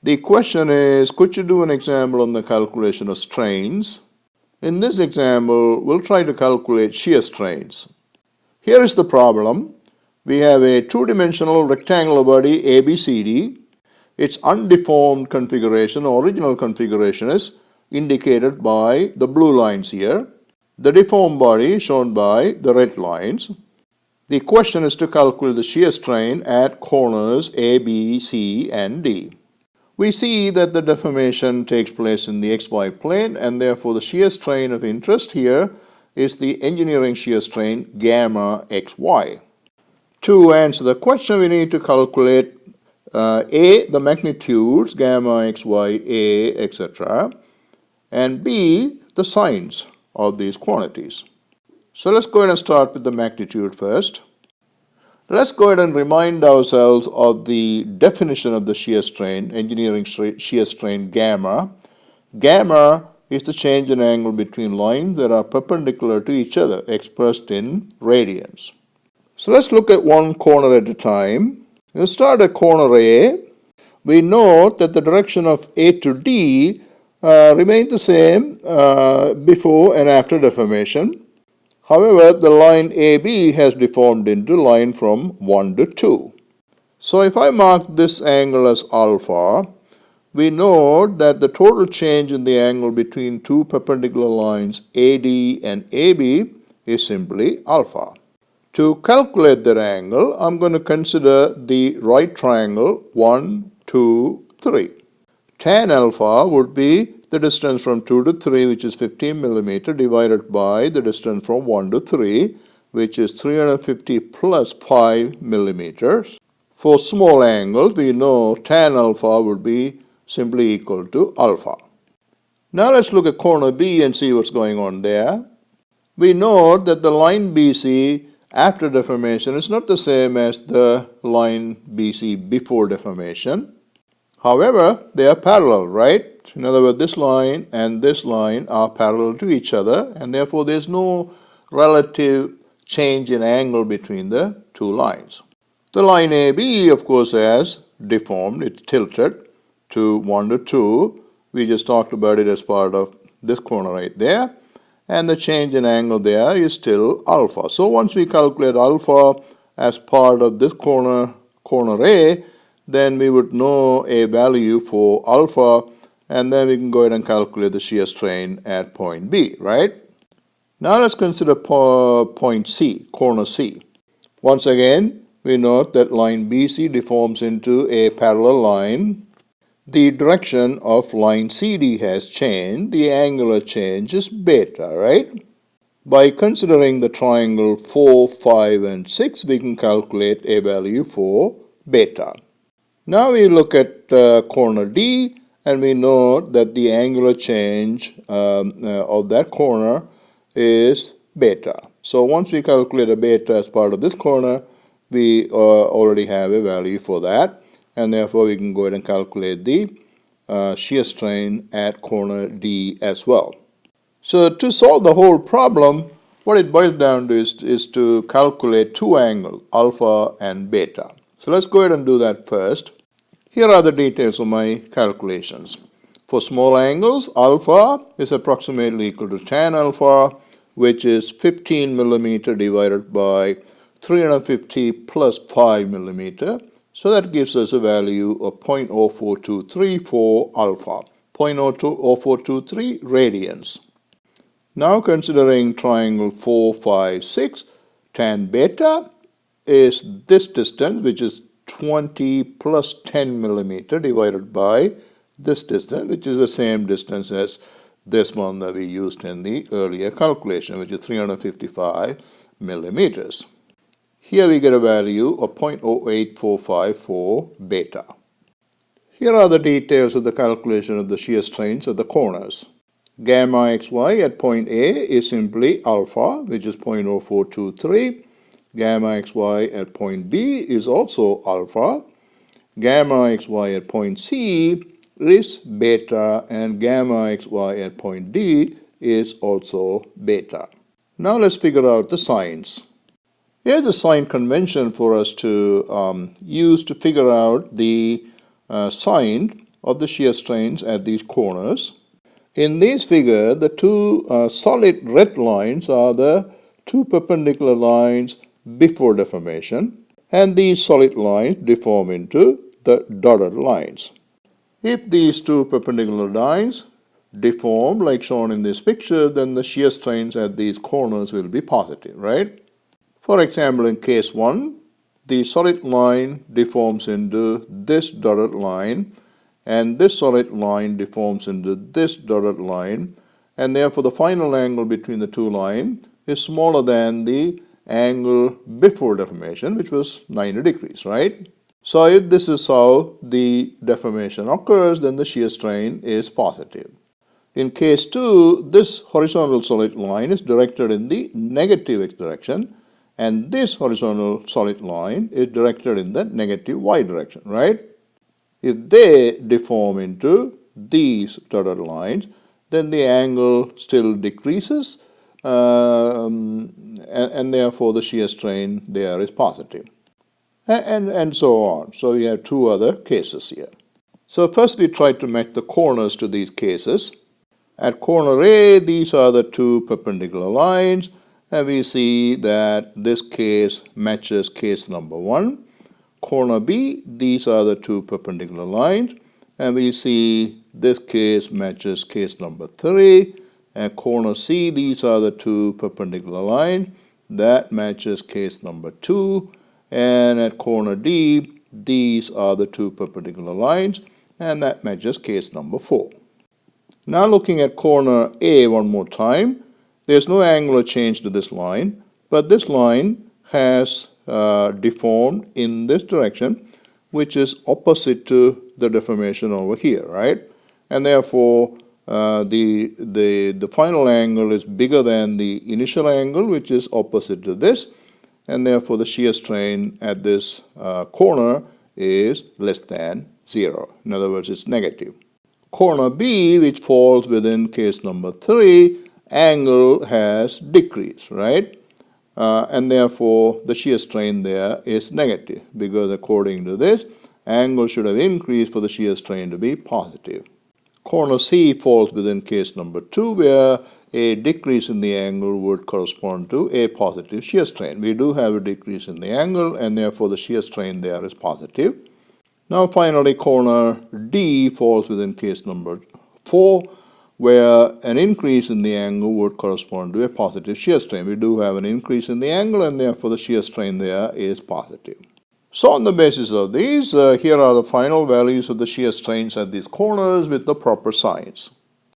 The question is, could you do an example on the calculation of strains? In this example, we'll try to calculate shear strains. Here is the problem. We have a two-dimensional rectangular body ABCD. Its undeformed configuration, original configuration, is indicated by the blue lines here. The deformed body is shown by the red lines. The question is to calculate the shear strain at corners A, B, C, and D. We see that the deformation takes place in the XY plane, and therefore the shear strain of interest here is the engineering shear strain gamma XY. To answer the question, we need to calculate A, the magnitudes, gamma, XY, A, etc., and B, the signs of these quantities. So let's go ahead and start with the magnitude first. Let's go ahead and remind ourselves of the definition of the shear strain, engineering shear strain gamma. Gamma is the change in angle between lines that are perpendicular to each other, expressed in radians. So let's look at one corner at a time. We'll start at corner A. We note that the direction of A to D remained the same before and after deformation. However, the line AB has deformed into line from 1 to 2. So if I mark this angle as alpha, we note that the total change in the angle between two perpendicular lines AD and AB is simply alpha. To calculate that angle, I'm going to consider the right triangle 1, 2, 3. Tan alpha would be the distance from 2 to 3, which is 15 millimeter, divided by the distance from 1 to 3, which is 350 plus 5 millimeters. For small angles, we know tan alpha would be simply equal to alpha. Now let's look at corner B and see what's going on there. We note that the line BC after deformation is not the same as the line BC before deformation. However, they are parallel, right? In other words, this line and this line are parallel to each other, and therefore there is no relative change in angle between the two lines. The line AB, of course, has deformed, it's tilted to 1 to 2. We just talked about it as part of this corner right there. And the change in angle there is still alpha. So once we calculate alpha as part of this corner A, then we would know a value for alpha, and then we can go ahead and calculate the shear strain at point B, right? Now let's consider point C, corner C. Once again, we note that line BC deforms into a parallel line. The direction of line CD has changed. The angular change is beta, right? By considering the triangle 4, 5, and 6, we can calculate a value for beta. Now we look at corner D, and we note that the angular change of that corner is beta. So once we calculate a beta as part of this corner, we already have a value for that. And therefore we can go ahead and calculate the shear strain at corner D as well. So to solve the whole problem, what it boils down to is to calculate two angles, alpha and beta. So let's go ahead and do that first. Here are the details of my calculations. For small angles, alpha is approximately equal to tan alpha, which is 15 millimeter divided by 350 plus 5 millimeter. So that gives us a value of 0.0423 for alpha, 0.0423 radians. Now considering triangle 4, 5, 6, tan beta is this distance, which is 20 plus 10 millimeter divided by this distance, which is the same distance as this one that we used in the earlier calculation, which is 355 millimeters. Here we get a value of 0.0845 for beta. Here are the details of the calculation of the shear strains at the corners. Gamma xy at point A is simply alpha, which is 0.0423. Gamma xy at point B is also alpha. Gamma xy at point C is beta, and gamma xy at point D is also beta. Now let's figure out the signs. Here's a sign convention for us to use to figure out the sign of the shear strains at these corners. In this figure, the two solid red lines are the two perpendicular lines before deformation, and these solid lines deform into the dotted lines. If these two perpendicular lines deform like shown in this picture, then the shear strains at these corners will be positive, right? For example, in case 1, the solid line deforms into this dotted line, and this solid line deforms into this dotted line, and therefore the final angle between the two lines is smaller than the angle before deformation, which was 90 degrees, right? So if this is how the deformation occurs, then the shear strain is positive. In case 2, this horizontal solid line is directed in the negative x direction, and this horizontal solid line is directed in the negative y direction, right? If they deform into these dotted lines, then the angle still decreases, and therefore the shear strain there is positive. And so on. So we have two other cases here. So first we try to match the corners to these cases. At corner A, these are the two perpendicular lines, and we see that this case matches case number 1. Corner B, these are the two perpendicular lines, and we see this case matches case number 3. At corner C, these are the two perpendicular lines, that matches case number 2. And at corner D, these are the two perpendicular lines, and that matches case number 4. Now looking at corner A one more time, there's no angular change to this line, but this line has deformed in this direction, which is opposite to the deformation over here, right? And therefore, the final angle is bigger than the initial angle, which is opposite to this, and therefore the shear strain at this corner is less than 0. In other words, it's negative. Corner B, which falls within case number 3, angle has decreased, right? And therefore the shear strain there is negative, because according to this, angle should have increased for the shear strain to be positive. Corner C falls within case number 2, where a decrease in the angle would correspond to a positive shear strain. We do have a decrease in the angle, and therefore the shear strain there is positive. Now finally, corner D falls within case number 4, where an increase in the angle would correspond to a positive shear strain. We do have an increase in the angle, and therefore the shear strain there is positive. So on the basis of these, here are the final values of the shear strains at these corners with the proper signs.